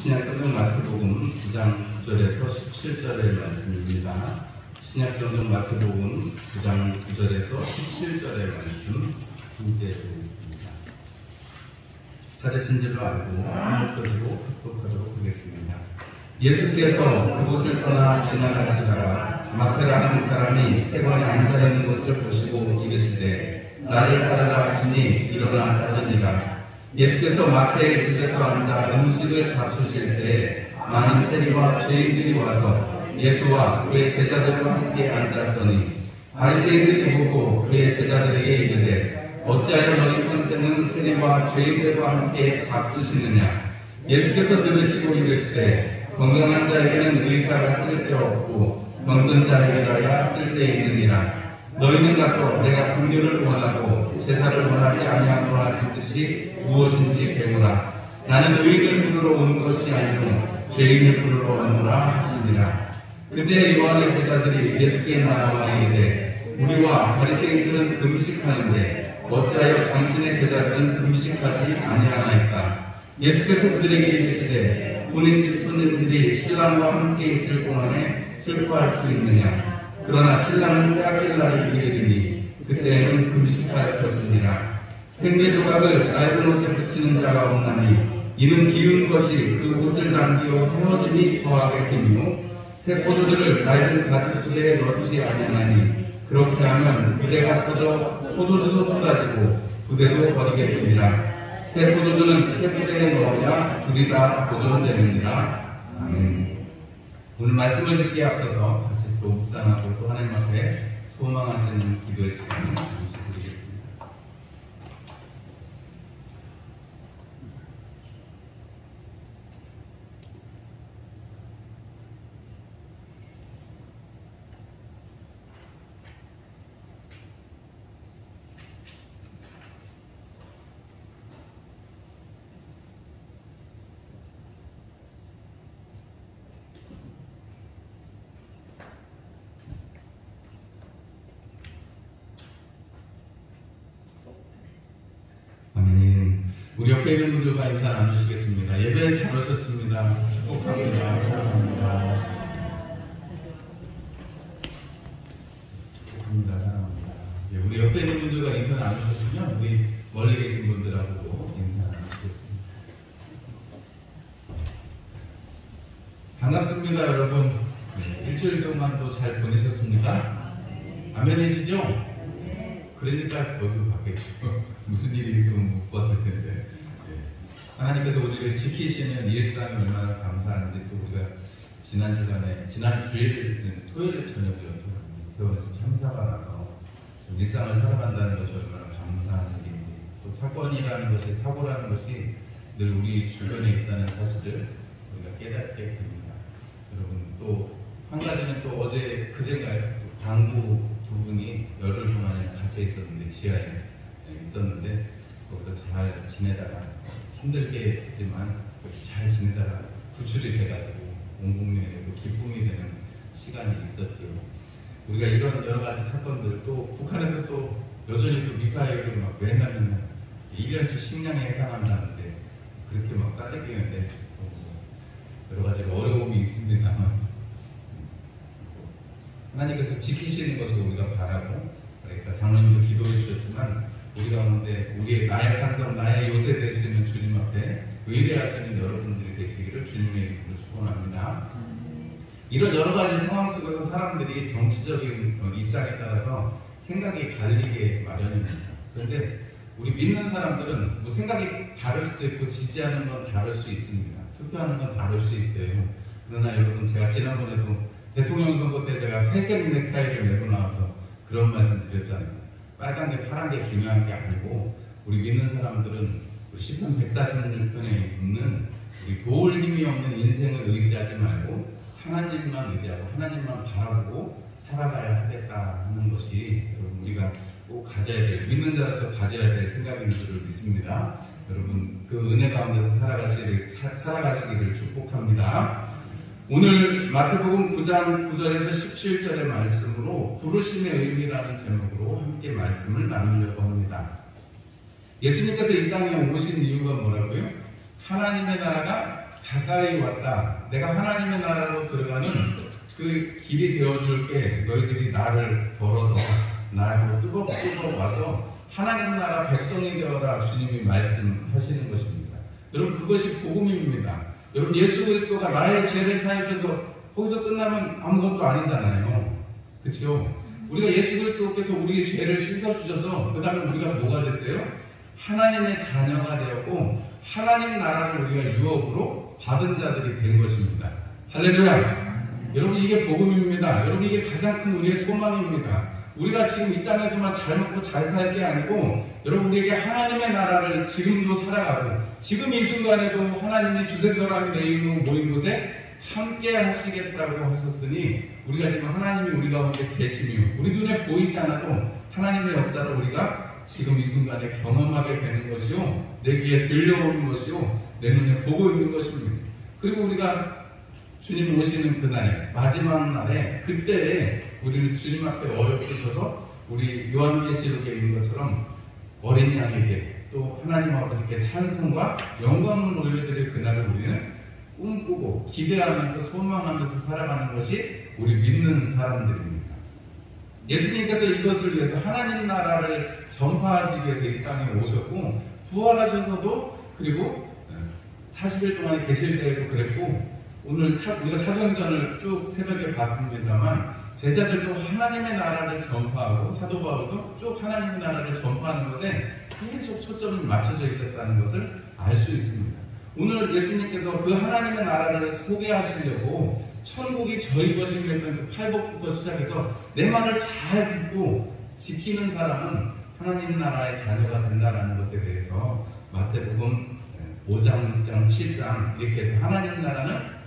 신약성경 마태복음 9장 9절에서 17절의 말씀입니다. 신약성경 마태복음 9장 9절에서 17절의 말씀 함께 드리겠습니다. 찾으신 줄로 알고 목소리로 흡독하도록 하겠습니다. 예수께서 그곳을 떠나 지나가시다가 마태라는 사람이 세관에 앉아있는 것을 보시고 이르시되 나를 따르라 하시니 일어나 따르니라. 예수께서 마태의 집에서 앉아 음식을 잡수실 때 많은 세리와 죄인들이 와서 예수와 그의 제자들과 함께 앉았더니 바리새인들이 보고 그의 제자들에게 이르되 어찌하여 너희 선생은 세리와 죄인들과 함께 잡수시느냐. 예수께서 들으시고 이르시되 건강한 자에게는 의사가 쓸데없고 병든 자에게라야 쓸데있느니라. 너희는 가서 내가 긍휼을 원하고 제사를 원하지 아니하노라 하신 뜻이 무엇인지 배우라. 나는 의인을 부르러 온 것이 아니요 죄인을 부르러 왔노라 하시니라. 그때 요한의 제자들이 예수께 나와 이르되 우리와 바리새인들은 금식하는데 어찌하여 당신의 제자들은 금식하지 아니하나이까. 예수께서 그들에게 이르시되 본인 집 손님들이 신랑과 함께 있을 동안에 슬퍼할 수 있느냐. 그러나 신랑은 빼앗길 날이 이르리니 그때에는 금식할 것이니라. 생배조각을 낡은 옷에 붙이는 자가 없나니 이는 기운 것이 그 옷을 남기어 헤어짐이 더하게 되며 새 포도주를 낡은 가죽부대에 넣지 아니하나니 그렇게 하면 부대가 터져 포도주도 쏟아지고 부대도 버리게 됩니다. 새 포도주는 새 부대에 넣어야 둘이 다 보존됩니다. 아멘. 오늘 말씀을 듣기에 앞서서 같이 또 묵상하고 또 하나님 앞에 소망하시는 기도의 시간을 드리겠습니다. 우리 옆에 있는 분들과 인사 나누시겠습니다. 예배 잘 오셨습니다. 축복합니다. 사랑합니다. 축복합니다. 사랑합니다. 우리 옆에 있는 분들과 인사 나누셨으면 우리 멀리 계신 분들하고도 인사 나누시겠습니다. 반갑습니다, 여러분. 일주일 동안도 잘 보내셨습니까? 아멘이시죠? 그러니까 얼굴 바뀌시고 무슨 일이 있으면 못 봤을 텐데 하나님께서 우리를 지키시는 일상이 얼마나 감사한지 또 우리가 지난 주일 토요일 저녁이었죠. 병원에서 참사가 나서 일상을 살아간다는 것이 얼마나 감사한 일인지 또 사건이라는 것이 사고라는 것이 늘 우리 주변에 있다는 사실을 우리가 깨닫게 됩니다. 여러분 또 한 가지는 또 어제 그제가요 방부 두 분이 열흘 동안에 갇혀 있었는데 지하에 있었는데 거기서 잘 지내다가 힘들게 했지만 잘 지내다가 구출이 돼가지고 온 국민에게도 기쁨이 되는 시간이 있었죠. 우리가 이런 여러 가지 사건들 또 북한에서 또 여전히 또 미사일을 막 왜냐면 1년치 식량에 해당한다는데 그렇게 막 싸제끼는데 여러 가지 어려움이 있습니다만 하나님께서 지키시는 것을 우리가 바라고 그러니까 장로님도 기도해 주셨지만 우리 가운데 우리의 나의 산성 나의 요새 되시는 주님 앞에 의뢰하시는 여러분들이 되시기를 주님의 이름으로 축원합니다. 이런 여러 가지 상황 속에서 사람들이 정치적인 입장에 따라서 생각이 갈리게 마련입니다. 그런데 우리 믿는 사람들은 뭐 생각이 다를 수도 있고 지지하는 건 다를 수 있습니다. 투표하는 건 다를 수 있어요. 그러나 여러분 제가 지난번에도 대통령 선거 때 제가 회색 넥타이를 메고 나와서 그런 말씀 드렸잖아요. 빨간 게 파란 게 중요한 게 아니고 우리 믿는 사람들은 우리 시편 146편에 있는 우리 도울 힘이 없는 인생을 의지하지 말고 하나님만 의지하고 하나님만 바라보고 살아가야 하겠다 하는 것이 여러분 우리가 꼭 가져야 될 믿는 자로서 가져야 될 생각인 줄을 믿습니다. 여러분 그 은혜 가운데서 살아가시기를 축복합니다. 오늘 마태복음 9장 9절에서 17절의 말씀으로 부르심의 의미라는 제목으로 함께 말씀을 나누려고 합니다. 예수님께서 이 땅에 오신 이유가 뭐라고요? 하나님의 나라가 가까이 왔다. 내가 하나님의 나라로 들어가는 그 길이 되어줄게. 너희들이 나를 걸어서 나를 뚜벅뚜벅 와서 하나님 나라 백성이 되어라. 주님이 말씀하시는 것입니다. 여러분, 그것이 복음입니다. 여러분, 예수 그리스도가 나의 죄를 사해 주셔서 거기서 끝나면 아무것도 아니잖아요. 그렇죠? 우리가 예수 그리스도께서 우리의 죄를 씻어주셔서 그 다음에 우리가 뭐가 됐어요? 하나님의 자녀가 되었고 하나님 나라를 우리가 유업으로 받은 자들이 된 것입니다. 할렐루야! 여러분, 이게 복음입니다. 여러분, 이게 가장 큰 우리의 소망입니다. 우리가 지금 이 땅에서만 잘 먹고 잘 살 게 아니고 여러분, 우리에게 하나님의 나라를 지금도 살아가고 지금 이 순간에도 하나님이 두세 사람이 내 이름으로 모인 곳에 함께 하시겠다고 하셨으니 우리가 지금 하나님이 우리 가운데 계시며 우리 눈에 보이지 않아도 하나님의 역사를 우리가 지금 이 순간에 경험하게 되는 것이요, 내 귀에 들려오는 것이요, 내 눈에 보고 있는 것입니다. 그리고 우리가 주님 오시는 그날에, 마지막 날에, 그때에 우리는 주님 앞에 어여쁘셔서 우리 요한계시록에 있는 것처럼 어린 양에게 또 하나님 아버지께 찬송과 영광을 올려드릴 그날을 우리는 꿈꾸고 기대하면서 소망하면서 살아가는 것이 우리 믿는 사람들입니다. 예수님께서 이것을 위해서 하나님 나라를 전파하시기 위해서 이 땅에 오셨고 부활하셔서도, 그리고 40일 동안 계실 때에도 그랬고, 오늘 우리가 사도행전을 쭉 새벽에 봤습니다만 제자들도 하나님의 나라를 전파하고 사도 바울도 쭉 하나님의 나라를 전파하는 것에 계속 초점이 맞춰져 있었다는 것을 알 수 있습니다. 오늘 예수님께서 그 하나님의 나라를 소개하시려고 천국이 저희 것이며 했던 그 팔복부터 시작해서 내 말을 잘 듣고 지키는 사람은 하나님 나라의 자녀가 된다는 것에 대해서 마태복음 5장, 6장, 7장 이렇게 해서 하나님 나라는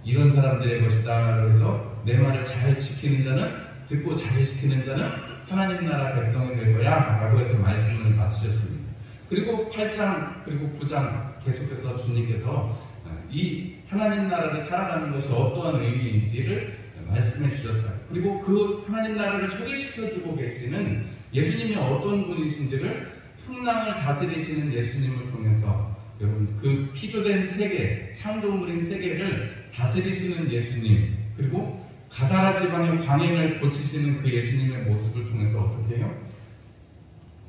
이런 사람들의 것이다 그래서 내 말을 잘 지키는 자는, 듣고 잘 지키는 자는 하나님 나라 백성이 될 거야 라고 해서 말씀을 마치셨습니다. 그리고 8장 그리고 9장 계속해서 주님께서 이 하나님 나라를 살아가는 것이 어떠한 의미인지를 말씀해 주셨다. 그리고 그 하나님 나라를 소개시켜주고 계시는 예수님이 어떤 분이신지를 풍랑을 다스리시는 예수님을 통해서 여러분, 그 피조된 세계, 창조물인 세계를 다스리시는 예수님, 그리고 가다라 지방의 광행을 고치시는 그 예수님의 모습을 통해서 어떻게 해요?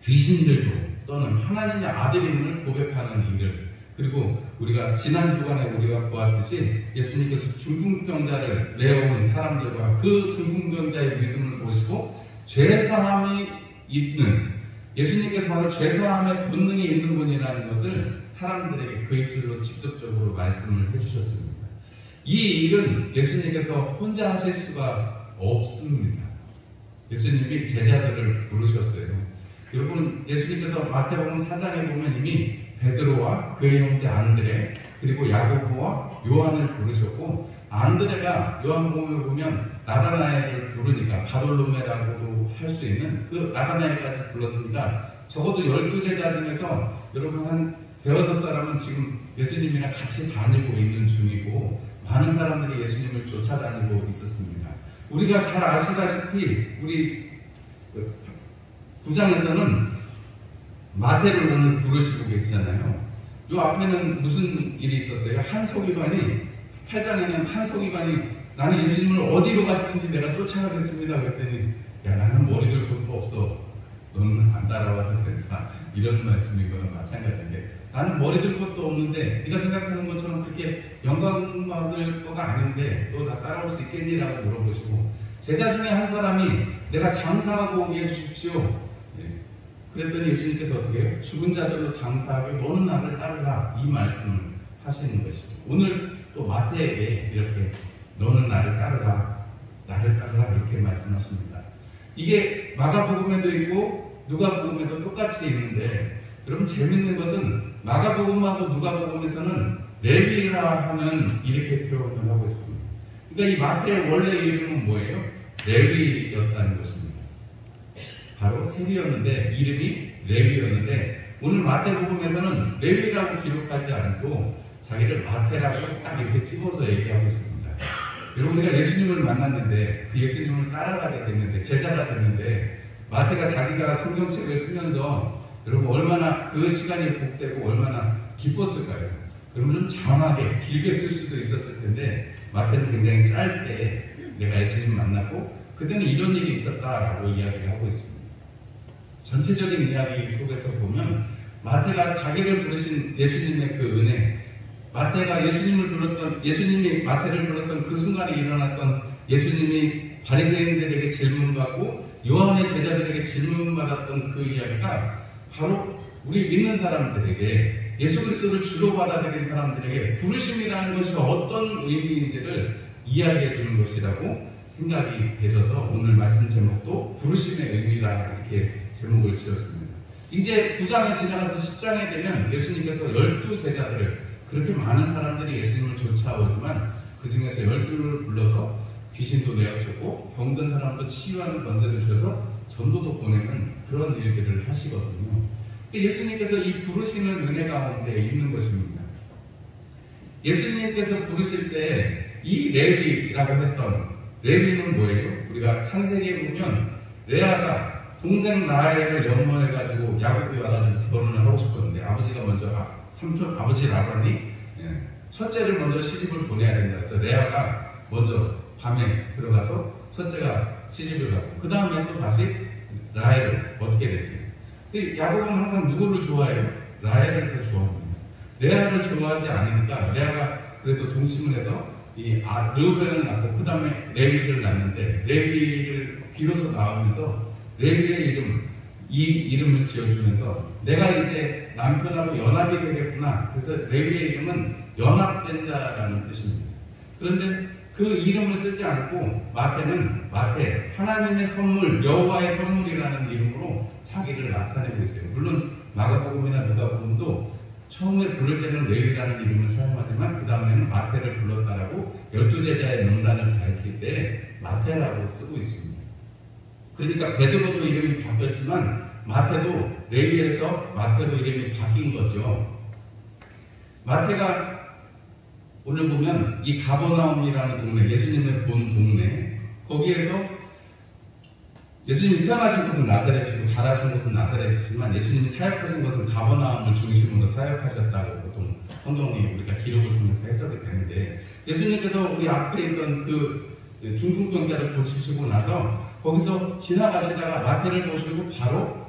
귀신들도 또는 하나님의 아들임을 고백하는 일을, 그리고 우리가 지난 주간에 우리가 보았듯이 예수님께서 중풍병자를 내어온 사람들과 그 중풍병자의 믿음을 보시고 죄사함이 있는, 예수님께서 바로 죄사함의 본능이 있는 분이라는 것을 사람들에게 그 입술로 직접적으로 말씀을 해주셨습니다. 이 일은 예수님께서 혼자 하실 수가 없습니다. 예수님이 제자들을 부르셨어요. 여러분, 예수님께서 마태복음 4장에 보면 이미 베드로와 그의 형제 안드레, 그리고 야고보와 요한을 부르셨고, 안드레가 요한복음을 보면 나다나엘을 부르니까 바돌로메라고도 할 수 있는 그 나다나엘까지 불렀습니다. 적어도 12제자 중에서 여러분 한 6사람은 지금 예수님이랑 같이 다니고 있는 중이고 많은 사람들이 예수님을 쫓아다니고 있었습니다. 우리가 잘 아시다시피 우리 9장에서는 마태를 오늘 부르시고 계시잖아요. 요 앞에는 무슨 일이 있었어요? 한서기관이, 8장에는 한서기관이 나는 예수님을 어디로 가시는지 내가 쫓아가겠습니다 그랬더니, 야, 나는 머리 들 것도 없어, 너는 안 따라와도 된다, 이런 말씀이거나 마찬가지인데, 나는 머리 들 것도 없는데 네가 생각하는 것처럼 그렇게 영광 받을 거가 아닌데 너 나 따라올 수 있겠니? 라고 물어보시고, 제자 중에 한 사람이 내가 장사하고 오게 해주십시오. 그랬더니 예수님께서 어떻게 해요? 죽은 자들로 장사하게 너는 나를 따르라, 이 말씀을 하시는 것이죠. 오늘 또 마태에게 이렇게 너는 나를 따르라, 나를 따르라 이렇게 말씀하십니다. 이게 마가복음에도 있고 누가복음에도 똑같이 있는데, 여러분 재밌는 것은 마가복음하고 누가복음에서는 레위라 하는 이렇게 표현을 하고 있습니다. 그러니까 이 마태의 원래 이름은 뭐예요? 레위였다는 것입니다. 바로 세리였는데 이름이 레위였는데, 오늘 마태복음에서는 레위라고 기록하지 않고 자기를 마태라고 딱 이렇게 찍어서 얘기하고 있습니다. 여러분, 우리가 예수님을 만났는데 그 예수님을 따라가게 됐는데 제자가 됐는데, 마태가 자기가 성경책을 쓰면서 여러분 얼마나 그 시간이 복되고 얼마나 기뻤을까요? 그러면 좀 장하게 길게 쓸 수도 있었을 텐데 마태는 굉장히 짧게 내가 예수님 만나고 그때는 이런 일이 있었다라고 이야기를 하고 있습니다. 전체적인 이야기 속에서 보면 마태가 자기를 부르신 예수님의 그 은혜, 마태가 예수님이 마태를 불렀던 그 순간에 일어났던 예수님이 바리새인들에게 질문받고 요한의 제자들에게 질문받았던 그 이야기가 바로 우리 믿는 사람들에게 예수 그리스도를 주로 받아들인 사람들에게 부르심이라는 것이 어떤 의미인지를 이야기해 주는 것이라고 생각이 되셔서 오늘 말씀 제목도 부르심의 의미라 이렇게 제목을 지었습니다. 이제 9장에 지나가서 10장에 되면 예수님께서 12제자들을 그렇게 많은 사람들이 예수님을 쫓아오지만 그 중에서 12를 불러서 귀신도 내어주고 병든 사람도 치유하는 권세를 주셔서 전도도 보내는 그런 일들을 하시거든요. 예수님께서 이 부르시는 은혜 가운데 있는 것입니다. 예수님께서 부르실 때 이 레위라고 했던 레위는 뭐예요? 우리가 창세기에 보면 레아가 동생 라헬을 연모해가지고 야곱이 와가지고 결혼을 하고 싶었는데 아버지가 먼저 삼촌 아버지 라반이 첫째를 먼저 시집을 보내야 된다. 그래서 레아가 먼저 밤에 들어가서 첫째가 시집을 가고 그 다음에 또 다시 라헬을 어떻게 됐지? 야곱은 항상 누구를 좋아해요? 라헬을 더 좋아합니다. 레아를 좋아하지 않으니까 레아가 그래도 동심을 해서 르우벤을 낳고 그 다음에 레위를 낳는데 레위를 비로소 낳으면서 레위의 이름을 지어주면서 내가 이제 남편하고 연합이 되겠구나. 그래서 레위의 이름은 연합된 자라는 뜻입니다. 그런데 그 이름을 쓰지 않고 마태는 마태, 하나님의 선물, 여호와의 선물이라는 이름으로 자기를 나타내고 있어요. 물론 마가복음이나 누가복음도 처음에 부를 때는 레위라는 이름을 사용하지만 그 다음에는 마태를 불렀다라고 12제자의 명단을 밝힐 때 마태라고 쓰고 있습니다. 그러니까 베드로도 이름이 바뀌었지만 마태도 레위에서 마태로 이름이 바뀐 거죠. 마태가 오늘 보면 이 가버나움이라는 동네, 예수님의 본 동네, 거기에서 예수님이 태어나신 곳은 나사렛이고 자라신 곳은 나사렛이지만 예수님이 사역하신 것은 가버나움을 중심으로 사역하셨다고 보통 성경이 우리가 기록을 통해서 해석이 되는데 예수님께서 우리 앞에 있던 그 중풍병자를 고치시고 나서 거기서 지나가시다가 마태를 보시고 바로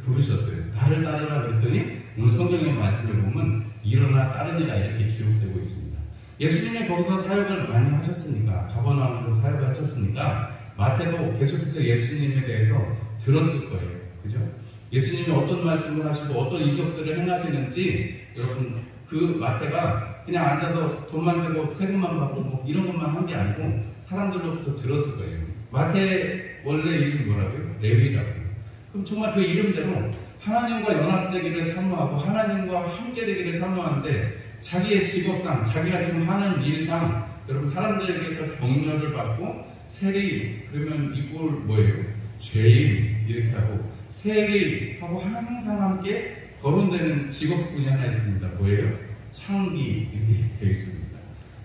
부르셨어요. 나를 따르라 그랬더니 오늘 성경의 말씀을 보면 일어나 따르니라 이렇게 기록되고 있습니다. 예수님이 거기서 사역을 많이 하셨으니까 가버나움에서 사역을 하셨으니까 마태도 계속해서 예수님에 대해서 들었을 거예요. 그죠? 예수님이 어떤 말씀을 하시고 어떤 이적들을 행하시는지 여러분 그 마태가 그냥 앉아서 돈만 세고 세금만 받고 뭐 이런 것만 한 게 아니고 사람들로부터 들었을 거예요. 마태 원래 이름이 뭐라고요? 레위라고요. 그럼 정말 그 이름대로 하나님과 연합되기를 사모하고 하나님과 함께 되기를 사모하는데 자기의 직업상, 자기가 지금 하는 일상 여러분 사람들에게서 격려를 받고 세리 그러면 이꼴 뭐예요? 죄인 이렇게 하고 세리하고 항상 함께 거론되는 직업군이 하나 있습니다. 뭐예요? 창기 이렇게 되어 있습니다.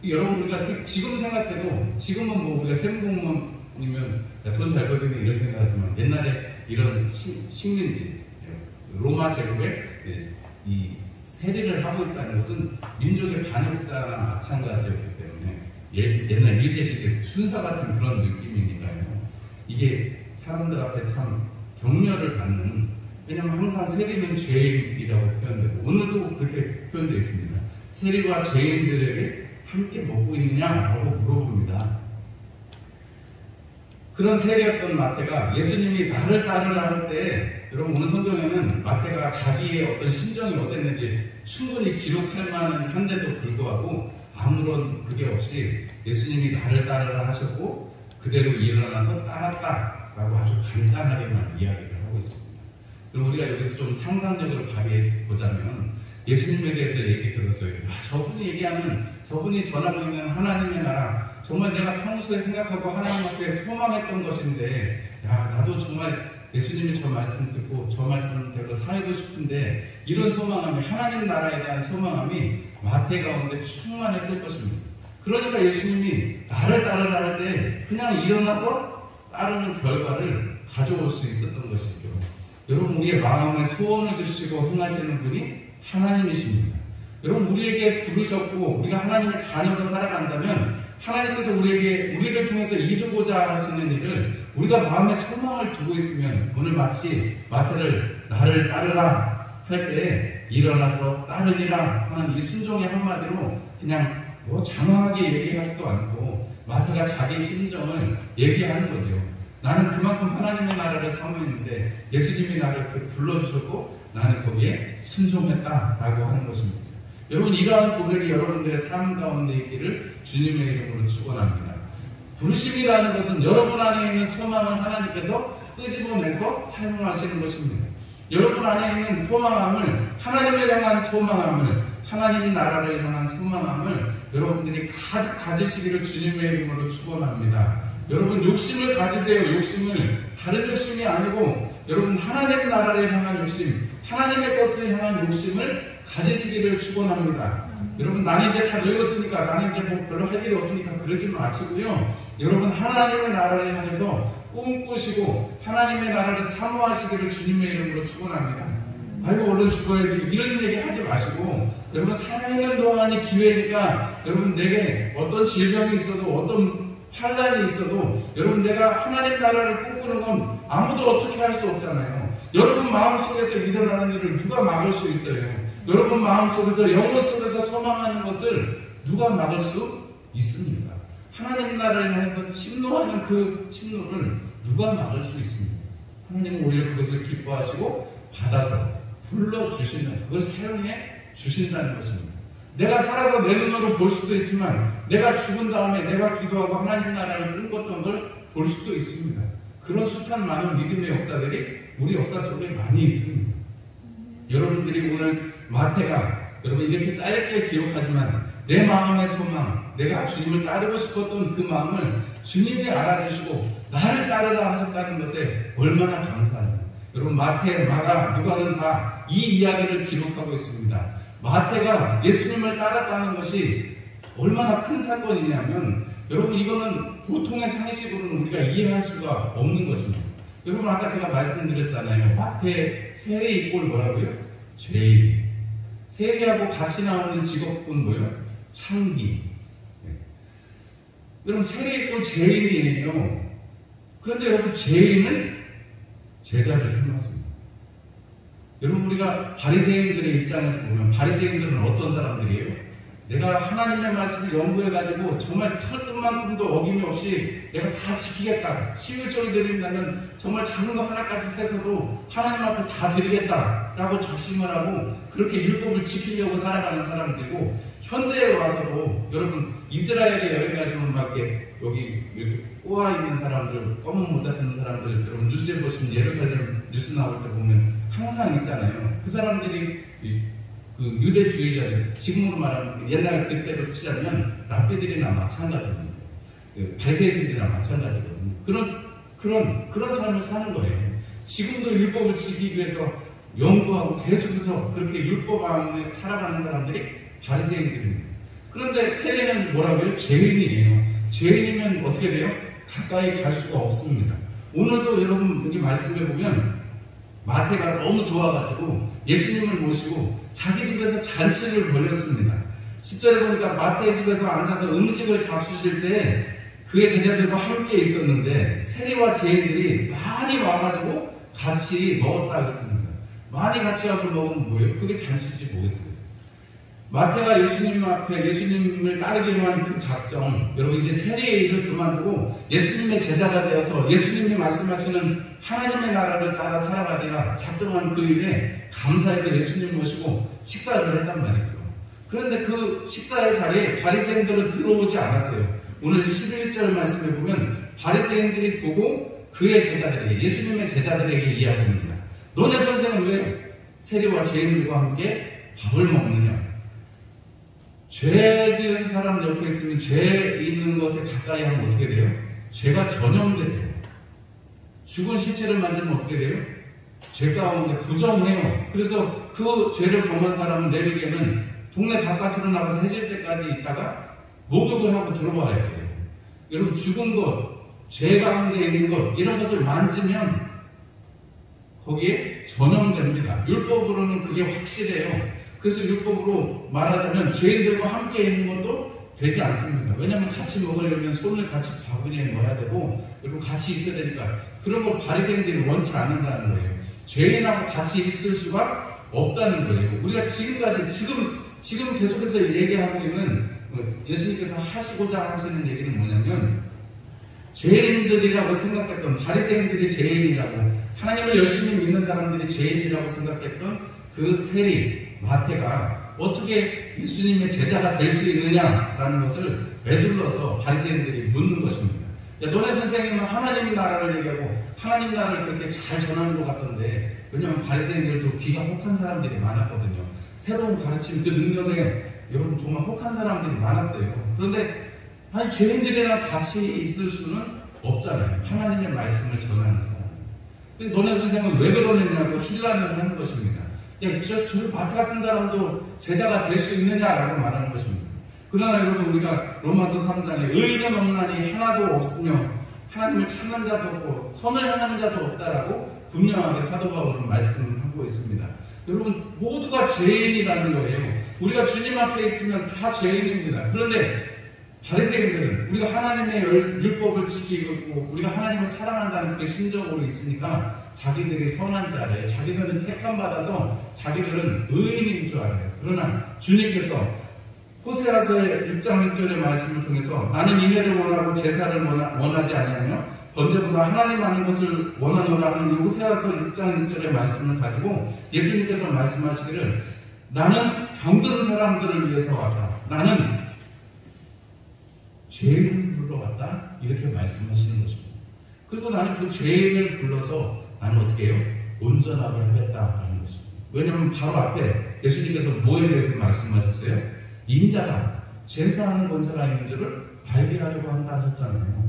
여러분 우리가 지금 생각해도 지금은 뭐 우리가 세무공무원이면 돈 잘 벌겠네 이런 생각하지만 옛날에 이런 식민지 로마 제국에 이 세리를 하고 있다는 것은 민족의 반역자나 마찬가지였기 때문에 옛날 일제시대 순사 같은 그런 느낌이니까요. 이게 사람들 앞에 참 격려를 받는, 왜냐하면 항상 세리는 죄인이라고 표현되고 오늘도 그렇게 표현되어 있습니다. 세리와 죄인들에게 함께 먹고 있느냐라고 물어봅니다. 그런 세리였던 마태가 예수님이 나를 따르라 할 때 여러분 오늘 성경에는 마태가 자기의 어떤 심정이 어땠는지 충분히 기록할 만한 한데도 불구하고 아무런 그게 없이 예수님이 나를 따르라 하셨고 그대로 일어나서 따랐다라고 아주 간단하게만 이야기를 하고 있습니다. 그럼 우리가 여기서 좀 상상력을 발휘해 보자면 예수님에 대해서 얘기 들었어요. 저분이 전하고 있는 하나님의 나라 정말 내가 평소에 생각하고 하나님 앞에 소망했던 것인데 나도 정말 예수님이 저 말씀 듣고 저 말씀대로 살고 싶은데 이런 소망함이 하나님 나라에 대한 소망함이 마태 가운데 충만했을 것입니다. 그러니까 예수님이 나를 따르라 할 때 그냥 일어나서 따르는 결과를 가져올 수 있었던 것이죠. 여러분 우리의 마음에 소원을 드시고 행하시는 분이 하나님이십니다. 여러분, 우리에게 부르셨고 우리가 하나님의 자녀로 살아간다면 하나님께서 우리를 통해서 이루고자 하시는 일을 우리가 마음에 소망을 두고 있으면 오늘 마치 마태를 나를 따르라 할 때 일어나서 따르니라 하는 이 순종의 한마디로 그냥 장황하게 얘기하지도 않고 마태가 자기 심정을 얘기하는 거죠. 나는 그만큼 하나님의 나라를 사모했는데 예수님이 나를 불러주셨고 나는 거기에 순종했다라고 하는 것입니다. 여러분, 이러한 고백이 여러분들의 삶 가운데 있기를 주님의 이름으로 축원합니다. 부르심이라는 것은 여러분 안에 있는 소망을 하나님께서 끄집어내서 사용하시는 것입니다. 여러분 안에 있는 소망함을, 하나님을 향한 소망함을, 하나님 나라를 향한 소망함을 여러분들이 가득 가지시기를 주님의 이름으로 축원합니다. 여러분, 욕심을 가지세요. 욕심을. 다른 욕심이 아니고 여러분 하나님 나라를 향한 욕심, 하나님의 것을 향한 욕심을 가지시기를 축원합니다. 여러분, 나는 이제 다 늙었으니까, 나는 이제 뭐 별로 할 일이 없으니까 그러지 마시고요. 여러분, 하나님의 나라를 향해서 꿈꾸시고 하나님의 나라를 사모하시기를 주님의 이름으로 축원합니다. 아이고, 얼른 죽어야지, 이런 얘기 하지 마시고, 여러분, 살아있는 동안이 기회니까, 여러분, 내게 어떤 질병이 있어도 어떤 환란이 있어도 여러분, 내가 하나님 나라를 꿈꾸는 건 아무도 어떻게 할 수 없잖아요. 여러분 마음속에서 일어나는 일을 누가 막을 수 있어요? 여러분 마음속에서, 영혼 속에서 소망하는 것을 누가 막을 수 있습니까? 하나님 나라를 향해서 침노하는 그 침노를 누가 막을 수 있습니까? 하나님은 오히려 그것을 기뻐하시고 받아서 불러주시면 그걸 사용해 주신다는 것입니다. 내가 살아서 내 눈으로 볼 수도 있지만 내가 죽은 다음에 내가 기도하고 하나님 나라를 꿈꿨던 걸 볼 수도 있습니다. 그런 숱한 많은 믿음의 역사들이 우리 역사 속에 많이 있습니다. 여러분들이 오늘 마태가 여러분 이렇게 짧게 기록하지만 내 마음의 소망, 내가 주님을 따르고 싶었던 그 마음을 주님이 알아주시고 나를 따르라 하셨다는 것에 얼마나 감사합니다. 여러분, 마태, 마가, 누가는 다 이 이야기를 기록하고 있습니다. 마태가 예수님을 따랐다는 것이 얼마나 큰 사건이냐면 여러분, 이거는 보통의 상식으로는 우리가 이해할 수가 없는 것입니다. 여러분, 아까 제가 말씀드렸잖아요. 마태 세례 이꼴 뭐라고요? 죄인. 세례하고 같이 나오는 직업군 뭐예요? 창기. 여러분, 세례 이꼴 죄인이에요. 그런데 여러분, 죄인은 제자를 삼았습니다. 여러분, 우리가 바리새인들의 입장에서 보면 바리새인들은 어떤 사람들이에요? 내가 하나님의 말씀을 연구해가지고 정말 털끝만큼도 어김이 없이 내가 다 지키겠다. 11조를 드린다면 정말 작은 거 하나까지 세서도 하나님 앞에 다 드리겠다라고 작심을 하고 그렇게 율법을 지키려고 살아가는 사람들이고, 현대에 와서도 여러분 이스라엘에 여행 가시면 막 여기 이렇게 꼬아있는 사람들, 검은 모자 쓰는 사람들, 여러분 뉴스에 보시면 예루살렘 뉴스 나올 때 보면 항상 있잖아요. 그 사람들이 그 유대주의자들, 지금으로 말하면 옛날 그때로 치자면 랍비들이나 마찬가지입니다. 바리새인들이나 마찬가지거든요. 그런 삶을 사는 거예요. 지금도 율법을 지키기 위해서 연구하고 계속해서 그렇게 율법 안에 살아가는 사람들이 바리새인들입니다. 그런데 세례는 뭐라고요? 죄인이에요. 죄인이면 어떻게 돼요? 가까이 갈 수가 없습니다. 오늘도 여러분 여기 말씀해 보면 마태가 너무 좋아가지고 예수님을 모시고 자기 집에서 잔치를 벌였습니다. 10절에 보니까 마태의 집에서 앉아서 음식을 잡수실 때 그의 제자들과 함께 있었는데 세리와 죄인들이 많이 와가지고 같이 먹었다 그랬습니다. 많이 같이 와서 먹으면 뭐예요? 그게 잔치지 뭐겠어요? 마태가 예수님 앞에 예수님을 따르기 위한 그 작정, 여러분 이제 세리의 일을 그만두고 예수님의 제자가 되어서 예수님이 말씀하시는 하나님의 나라를 따라 살아가리라 작정한 그 일에 감사해서 예수님 모시고 식사를 했단 말이죠. 그런데 그 식사의 자리에 바리새인들은 들어오지 않았어요. 오늘 11절 말씀에 보면 바리새인들이 보고 그의 제자들에게, 예수님의 제자들에게 이야기합니다. 너네 선생은 왜 세리와 죄인들과 함께 밥을 먹느냐? 죄 지은 사람 옆에 있으면 죄 있는 것에 가까이 하면 어떻게 돼요? 죄가 전염돼요. 죽은 시체를 만지면 어떻게 돼요? 죄 가운데 부정해요. 그래서 그 죄를 범한 사람은 내리게는 동네 바깥으로 나가서 해질 때까지 있다가 목욕을 하고 들어와야 돼요. 여러분, 죽은 것, 죄 가운데 있는 것, 이런 것을 만지면 거기에 전염됩니다. 율법으로는 그게 확실해요. 그래서 율법으로 말하자면 죄인들과 함께 있는 것도 되지 않습니다. 왜냐하면 같이 먹으려면 손을 같이 바구니에 넣어야 되고 그리고 같이 있어야 되니까 그런 걸 바리새인들이 원치 않는다는 거예요. 죄인하고 같이 있을 수가 없다는 거예요. 우리가 지금까지 지금 계속해서 얘기하고 있는 예수님께서 하시고자 하시는 얘기는 뭐냐면 죄인들이라고 생각했던 바리새인들이 죄인이라고 하나님을 열심히 믿는 사람들이 죄인이라고 생각했던 그 세리 마태가 어떻게 예수님의 제자가 될 수 있느냐라는 것을 매둘러서 바리새인들이 묻는 것입니다. 야, 너네 선생님은 하나님 나라를 얘기하고 하나님 나라를 그렇게 잘 전하는 것 같던데 왜냐하면 바리새인들도 귀가 혹한 사람들이 많았거든요. 새로운 가르침 그 능력에 여러분 정말 혹한 사람들이 많았어요. 그런데 아니 죄인들이랑 같이 있을 수는 없잖아요. 하나님의 말씀을 전하는 사람. 너네 선생님은 왜 그러느냐고 힐난을 하는 것입니다. 야, 저 마태 같은 사람도 제자가 될 수 있느냐라고 말하는 것입니다. 그러나 여러분 우리가 로마서 3장에 의인은 없나니 하나도 없으며 하나님을 찾는 자도 없고 선을 행하는 자도 없다라고 분명하게 사도 바울은 말씀하고 있습니다. 여러분 모두가 죄인이라는 거예요. 우리가 주님 앞에 있으면 다 죄인입니다. 그런데 바리새인들은 우리가 하나님의 율법을 지키고 우리가 하나님을 사랑한다는 그 심정으로 있으니까 자기들이 선한 자래요. 자기들은 택함 받아서 자기들은 의인인 줄 알아요. 그러나 주님께서 호세아서의 6장 6절의 말씀을 통해서 나는 인애를 원하고 제사를 원하지 아니하며 번제보다 하나님 아는 것을 원하노라 하는 이 호세아서 6장 6절의 말씀을 가지고 예수님께서 말씀하시기를 나는 병든 사람들을 위해서 왔다. 나는 죄인을 불러 왔다. 이렇게 말씀하시는 것입니다. 그리고 나는 그 죄인을 불러서 나는 어떻게 해요? 온전하게 하겠다라는 것입니다. 왜냐하면 바로 앞에 예수님께서 뭐에 대해서 말씀하셨어요? 인자가 제사하는 권세가 있는 줄을 알게 하려고 한다 하셨잖아요.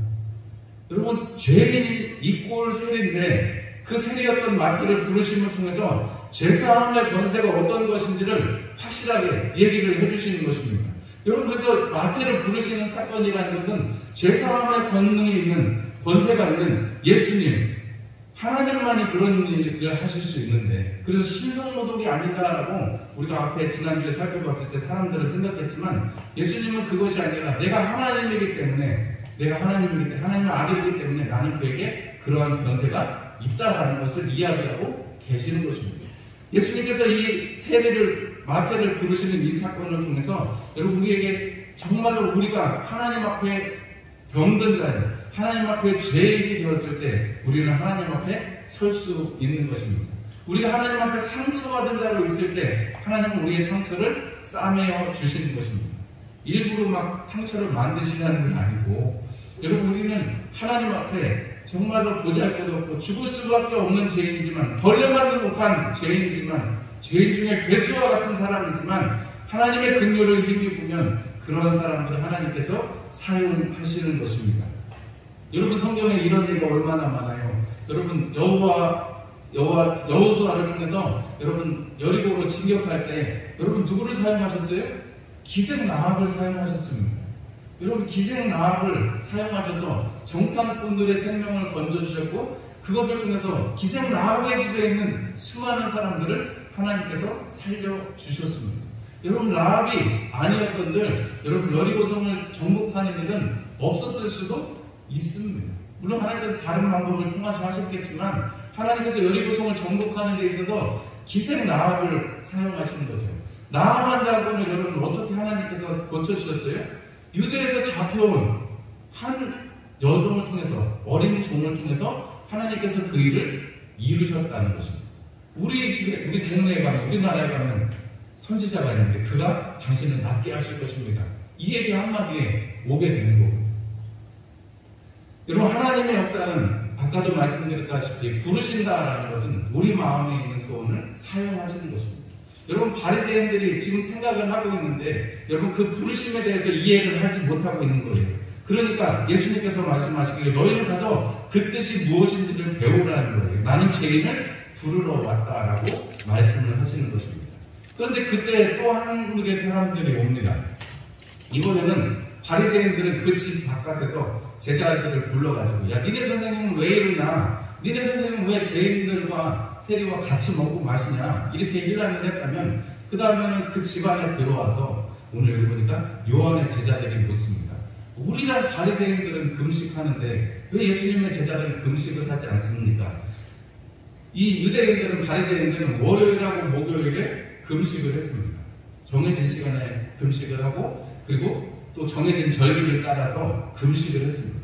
여러분 죄인이 이꼴 세리인데 그 세리였던 마태를 부르심을 통해서 제사함의 권세가 어떤 것인지를 확실하게 얘기를 해주시는 것입니다. 여러분 그래서 마태를 부르시는 사건이라는 것은 제사함의 권능이 있는 권세가 있는 예수님 하나님만이 그런 일을 하실 수 있는데 그래서 신성모독이 아닌가라고 우리가 앞에 지난주에 살펴봤을 때 사람들은 생각했지만 예수님은 그것이 아니라 내가 하나님이기 때문에 하나님의 아들이기 때문에 나는 그에게 그러한 권세가 있다라는 것을 이야기하고 계시는 것입니다. 예수님께서 이 세례를 마태를 부르시는 이 사건을 통해서 여러분 우리에게 정말로 우리가 하나님 앞에 병든 자예요. 하나님 앞에 죄인이 되었을 때 우리는 하나님 앞에 설 수 있는 것입니다. 우리가 하나님 앞에 상처받은 자로 있을 때 하나님은 우리의 상처를 싸매어 주시는 것입니다. 일부러 막 상처를 만드시는 건 아니고 여러분 우리는 하나님 앞에 정말로 보잘것없고 죽을 수밖에 없는 죄인이지만 벌레만도 못한 죄인이지만 죄인 중에 괴수와 같은 사람이지만 하나님의 긍휼을 힘입으면 그런 사람들을 하나님께서 사용하시는 것입니다. 여러분 성경에 이런 얘기가 얼마나 많아요. 여러분 여호수아를 통해서 여러분 여리고로 진격할 때 여러분 누구를 사용하셨어요? 기생 라합을 사용하셨습니다. 여러분 기생 라합을 사용하셔서 정탐꾼들의 생명을 건져주셨고 그것을 통해서 기생 라합의 집에 있는 수많은 사람들을 하나님께서 살려주셨습니다. 여러분 라합이 아니었던들 여러분 여리고성을 정복하는 일은 없었을 수도 있습니다. 물론 하나님께서 다른 방법을 통해서 하셨겠지만 하나님께서 여리고성을 정복하는 데 있어서 기생 라합을 사용하시는 거죠. 라합 한 자분을 여러분 어떻게 하나님께서 고쳐주셨어요? 유대에서 잡혀온 한 여종을 통해서 어린 종을 통해서 하나님께서 그 일을 이루셨다는 것입니다. 우리 집에 우리 동네에 가면 우리나라에 가면 선지자가 있는데 그가 당신을 낫게 하실 것입니다. 이 얘기 한마디에 오게 되는 거고요. 여러분 하나님의 역사는 아까도 말씀드렸다시피 부르신다라는 것은 우리 마음에 있는 소원을 사용하시는 것입니다. 여러분 바리새인들이 지금 생각을 하고 있는데 여러분 그 부르심에 대해서 이해를 하지 못하고 있는 거예요. 그러니까 예수님께서 말씀하시기를 너희는 가서 그 뜻이 무엇인지를 배우라는 거예요. 나는 죄인을 부르러 왔다라고 말씀을 하시는 것입니다. 그런데 그때 또 한 그룹의 사람들이 옵니다. 이번에는 바리새인들은 그 집 바깥에서 제자들을 불러가지고 야 니네 선생님은 왜 이러냐, 니네 선생님은 왜 죄인들과 세리와 같이 먹고 마시냐 이렇게 일환을 했다면 그 다음에는 그 집안에 들어와서 오늘 여기 보니까 요한의 제자들이 묻습니다. 우리랑 바리새인들은 금식하는데 왜 예수님의 제자들은 금식을 하지 않습니까? 이 유대인들은 바리새인들은 월요일하고 목요일에 금식을 했습니다. 정해진 시간에 금식을 하고 그리고 또 정해진 절기를 따라서 금식을 했습니다.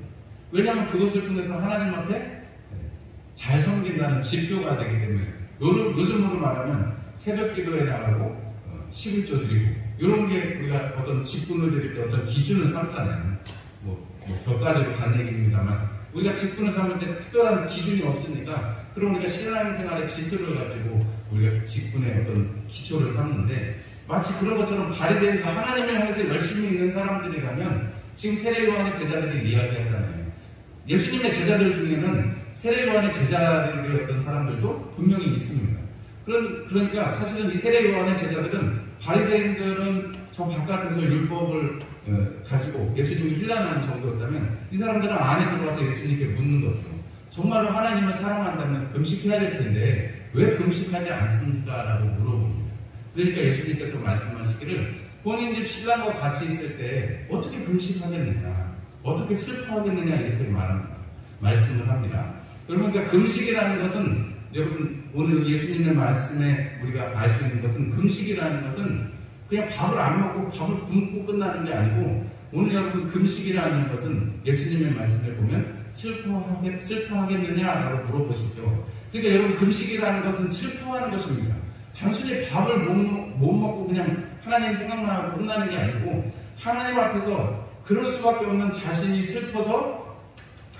왜냐하면 그것을 통해서 하나님 앞에 잘 섬긴다는 지표가 되기 때문에 요즘으로 말하면 새벽 기도에 나가고 11조 드리고 이런 게 우리가 어떤 직분을 드릴 때 어떤 기준을 삼잖아요. 몇 가지로 간 얘기입니다만 우리가 직분을 삼을 때 특별한 기준이 없으니까 그럼 우리가 신앙생활의 지표를 가지고 우리가 직분의 어떤 기초를 삼는데 마치 그런 것처럼 바리새인과 하나님을 향해서 열심히 있는 사람들이라면 지금 세례 요한의 제자들이 이야기하잖아요. 예수님의 제자들 중에는 세례 요한의 제자들이었던 사람들도 분명히 있습니다. 그러니까 사실은 이 세례 요한의 제자들은 바리새인들은 저 바깥에서 율법을 가지고 예수님을 힐난하는 정도였다면 이 사람들은 안에 들어와서 예수님께 묻는 거죠. 정말로 하나님을 사랑한다면 금식해야 될 텐데 왜 금식하지 않습니까? 라고 물어봅니다. 그러니까 예수님께서 말씀하시기를 본인 집 신랑과 같이 있을 때 어떻게 금식하겠느냐, 어떻게 슬퍼하겠느냐 이렇게 말씀을 합니다. 그러니까 금식이라는 것은 여러분 오늘 예수님의 말씀에 우리가 알 수 있는 것은 금식이라는 것은 그냥 밥을 안 먹고 밥을 굶고 끝나는 게 아니고 오늘 여러분 금식이라는 것은 예수님의 말씀을 보면 슬퍼하겠느냐라고 물어보시죠. 그러니까 여러분 금식이라는 것은 슬퍼하는 것입니다. 단순히 밥을 못 먹고 그냥 하나님 생각만 하고 끝나는 게 아니고 하나님 앞에서 그럴 수밖에 없는 자신이 슬퍼서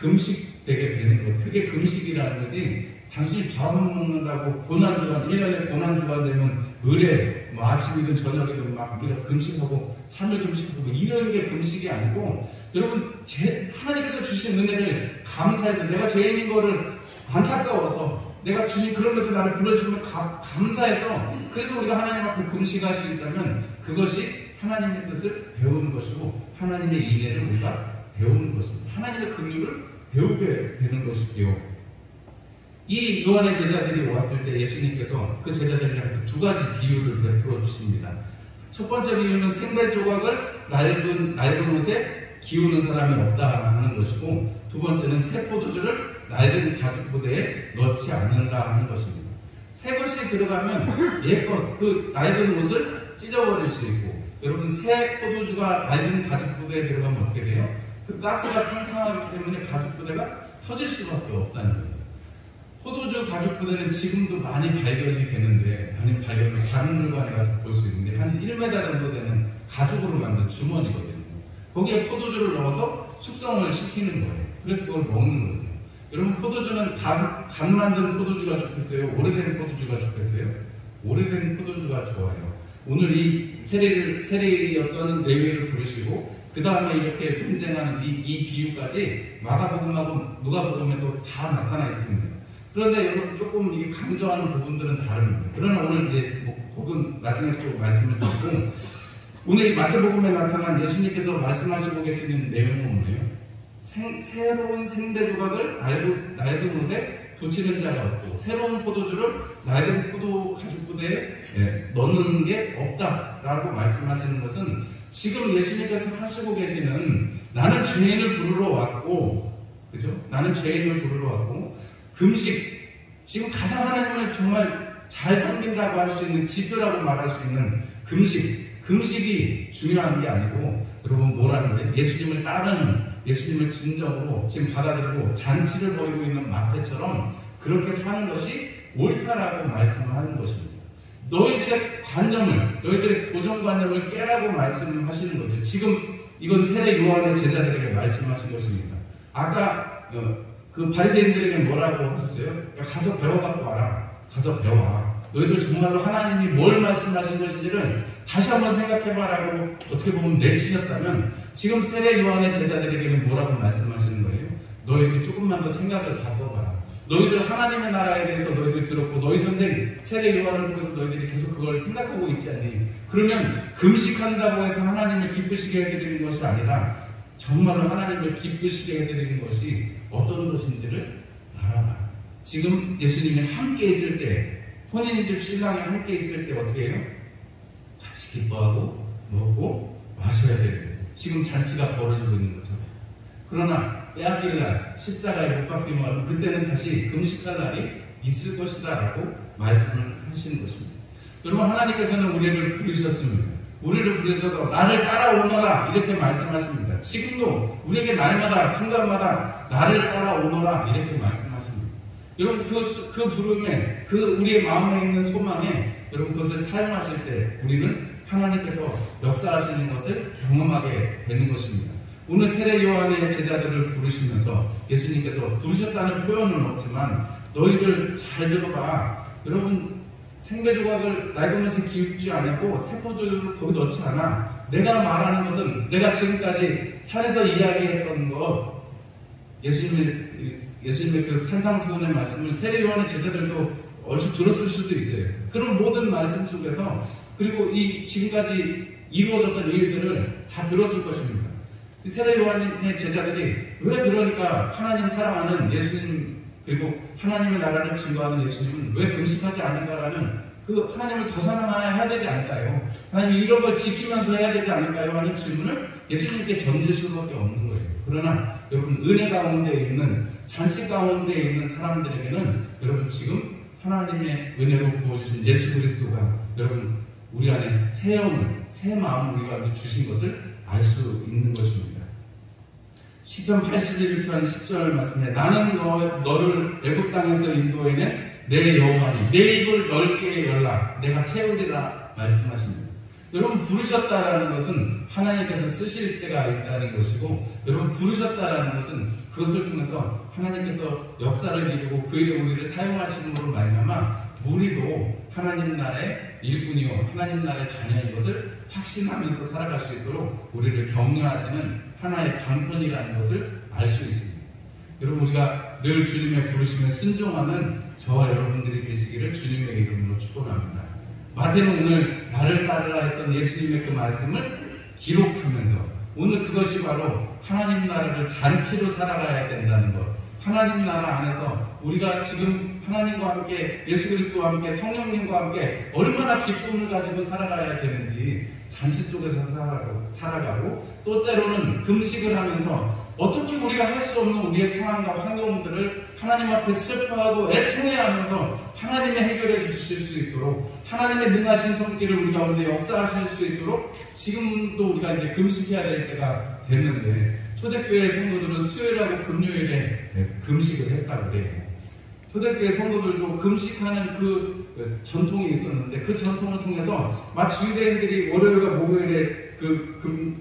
금식되게 되는 것. 그게 금식이라는 거지 단순히 밥만 먹는다고 고난주간 1년에 고난주간 되면 의뢰 아침이든 저녁이든 막 우리가 금식하고 3일 금식하고 이런 게 금식이 아니고 여러분 하나님께서 주신 은혜를 감사해서 내가 죄인인 거를 안타까워서 내가 주님 그런데도 나를 불러주시면 감사해서 그래서 우리가 하나님 앞에 금식할 수 있다면 그것이 하나님의 뜻을 배우는 것이고 하나님의 인애를 우리가 배우는 것입니다. 하나님의 긍휼을 배우게 되는 것이지요. 이 요한의 제자들이 왔을 때 예수님께서 그 제자들을 향해서 두 가지 비유를 베풀어 주십니다. 첫 번째 비유는 생배 조각을 낡은 옷에 기우는 사람이 없다 하는 것이고 두 번째는 새 포도주를 낡은 가죽 부대에 넣지 않는다 하는 것입니다. 새 것이 들어가면 옛것 그 낡은 옷을 찢어버릴 수 있고 여러분 새 포도주가 낡은 가죽 부대에 들어가면 어떻게 돼요? 그 가스가 팽창하기 때문에 가죽 부대가 터질 수밖에 없다는 거예요. 포도주 가죽 부대는 지금도 많이 발견이 되는데 많이 발견을 다른 물건에 가서 볼 수 있는데 한 1m 정도 되는 가죽으로 만든 주머니거든요. 거기에 포도주를 넣어서 숙성을 시키는 거예요. 그래서 그걸 먹는 거죠. 여러분 포도주는 간 만든 포도주가 좋겠어요? 오래된 포도주가 좋겠어요? 오래된 포도주가 좋아요. 오늘 이 세례였던 레위를 부르시고 그 다음에 이렇게 논쟁하는 이 비유까지 마가복음하고 누가복음에도 다 나타나 있습니다. 그런데 여러분 조금 이게 강조하는 부분들은 다릅니다. 그러나 오늘 이제 그건 나중에 또 말씀을 드리고 오늘 이 마태복음에 나타난 예수님께서 말씀하시고 계시는 내용은 뭐예요? 새로운 생배 조각을 낡은 옷에 붙이는 자가 없고 새로운 포도주를 낡은 포도 가죽 부대에 넣는 게 없다라고 말씀하시는 것은 지금 예수님께서 하시고 계시는 나는 죄인을 부르러 왔고 그죠? 나는 죄인을 부르러 왔고 금식 지금 가장 하나님을 정말 잘 섬긴다고 할 수 있는 지표라고 말할 수 있는 금식이 중요한 게 아니고 여러분 뭐라는 거예요? 예수님을 따르는 예수님을 진정으로 지금 받아들이고 잔치를 벌이고 있는 마태처럼 그렇게 사는 것이 옳다라고 말씀을 하는 것입니다. 너희들의 너희들의 고정관념을 깨라고 말씀을 하시는 거죠. 지금 이건 세례 요한의 제자들에게 말씀하신 것입니다. 아까 그 바리새인들에게 뭐라고 하셨어요? 가서 배워갖고 와라. 가서 배워. 너희들 정말로 하나님이 뭘 말씀하신 것인지를 다시 한번 생각해봐라고 어떻게 보면 내치셨다면 지금 세례 요한의 제자들에게는 뭐라고 말씀하시는 거예요? 너희들 조금만 더 생각을 바꿔봐라. 너희들 하나님의 나라에 대해서 너희들 들었고 너희 선생 세례 요한을 통해서 너희들이 계속 그걸 생각하고 있지 않니? 그러면 금식한다고 해서 하나님을 기쁘시게 해드리는 것이 아니라 정말로 하나님을 기쁘시게 해드리는 것이 어떤 것인지를 알아라. 지금 예수님이 함께 있을 때 혼인집 신랑이 함께 있을 때 어떻게 해요? 같이 기뻐하고 먹고 마셔야 되고 지금 잔치가 벌어지고 있는 거죠. 그러나 빼앗길 날 십자가에 못 박히면 하면 그때는 다시 금식할 날이 있을 것이다 라고 말씀을 하시는 것입니다. 여러분, 하나님께서는 우리를 부르셨습니다. 우리를 부르셔서 나를 따라오너라 이렇게 말씀하십니다. 지금도 우리에게 날마다 순간마다 나를 따라오너라 이렇게 말씀하십니다. 여러분, 그 부름에, 우리의 마음에 있는 소망에 여러분 그것을 사용하실 때 우리는 하나님께서 역사하시는 것을 경험하게 되는 것입니다. 오늘 세례 요한의 제자들을 부르시면서 예수님께서 부르셨다는 표현은 없지만 너희들 잘 들어봐. 여러분, 생배조각을 낡으면서 기울지 않고 세포들을 거기 넣지 않아. 내가 말하는 것은 내가 지금까지 산에서 이야기했던 것, 예수님의 그 산상수훈의 말씀을 세례 요한의 제자들도 얼추 들었을 수도 있어요. 그런 모든 말씀 속에서 그리고 이 지금까지 이루어졌던 일들을 다 들었을 것입니다. 세례 요한의 제자들이 왜 그러니까 하나님 사랑하는 예수님 그리고 하나님의 나라를 증거하는 예수님은 왜 금식하지 않을까라는 그 하나님을 더 사랑해야 되지 않을까요? 하나님 이런 걸 지키면서 해야 되지 않을까요? 하는 질문을 예수님께 던질 수밖에 없는 거예요. 그러나 여러분, 은혜 가운데 있는 잔치 가운데 있는 사람들에게는 여러분 지금 하나님의 은혜로 부어주신 예수 그리스도가 여러분 우리 안에 새 영을, 새 마음을 우리 안에 주신 것을 알 수 있는 것입니다. 시편 81편 10절 말씀에 나는 너를 애굽 땅에서 인도해낸 내 여호와니 내 입을 넓게 열라 내가 채우리라 말씀하십니다. 여러분, 부르셨다라는 것은 하나님께서 쓰실 때가 있다는 것이고 여러분 부르셨다라는 것은 그것을 통해서 하나님께서 역사를 이루고 그 일에 우리를 사용하시는으로 말미암아 우리도 하나님 나라의 일꾼이요 하나님 나라의 자녀인 것을 확신하면서 살아갈 수 있도록 우리를 격려하시는 하나의 방편이라는 것을 알 수 있습니다. 여러분, 우리가 늘 주님의 부르심에 순종하는 저와 여러분들이 되시기를 주님의 이름으로 축원합니다. 마태는 오늘 나를 따르라 했던 예수님의 그 말씀을 기록하면서 오늘 그것이 바로 하나님 나라를 잔치로 살아가야 된다는 것, 하나님 나라 안에서 우리가 지금 하나님과 함께 예수 그리스도와 함께 성령님과 함께 얼마나 기쁨을 가지고 살아가야 되는지 잔치 속에서 살아가고 또 때로는 금식을 하면서 어떻게 우리가 할 수 없는 우리의 상황과 환경들을 하나님 앞에 슬퍼하고 애통해하면서 하나님이 해결해 주실 수 있도록 하나님의 능하신 손길을 우리 가운데 역사하실 수 있도록 지금도 우리가 이제 금식해야 될 때가 됐는데 초대교회 성도들은 수요일하고 금요일에 금식을 했다고 그래요. 초대교회 성도들도 금식하는 그 전통이 있었는데 그 전통을 통해서 마치 유대인들이 월요일과 목요일에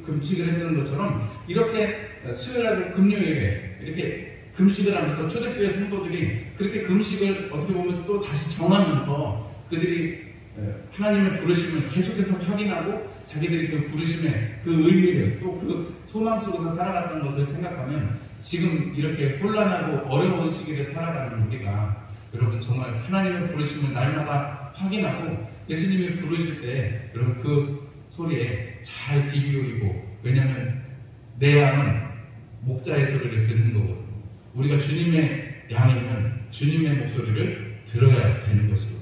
금식을 했던 것처럼 이렇게 수요일하고 금요일에 이렇게 금식을 하면서 초대교회 성도들이 그렇게 금식을 어떻게 보면 또 다시 정하면서 그들이 하나님의 부르심을 계속해서 확인하고 자기들이 그 부르심의 그 의미를 또 그 소망 속에서 살아갔던 것을 생각하면 지금 이렇게 혼란하고 어려운 시기를 살아가는 우리가 여러분 정말 하나님의 부르심을 날마다 확인하고 예수님이 부르실 때 여러분 그 소리에 잘 귀 기울이고 왜냐하면 내 양은 목자의 소리를 듣는 거거든요. 우리가 주님의 양이면 주님의 목소리를 들어야 되는 것이거든요.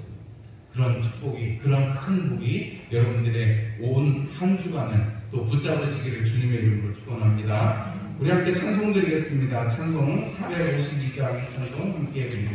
그런 축복이, 그런 큰 복이 여러분들의 온 한 주간을 또 붙잡으시기를 주님의 이름으로 축원합니다. 우리 함께 찬송 드리겠습니다. 찬송 452장 찬송 함께 드립니다.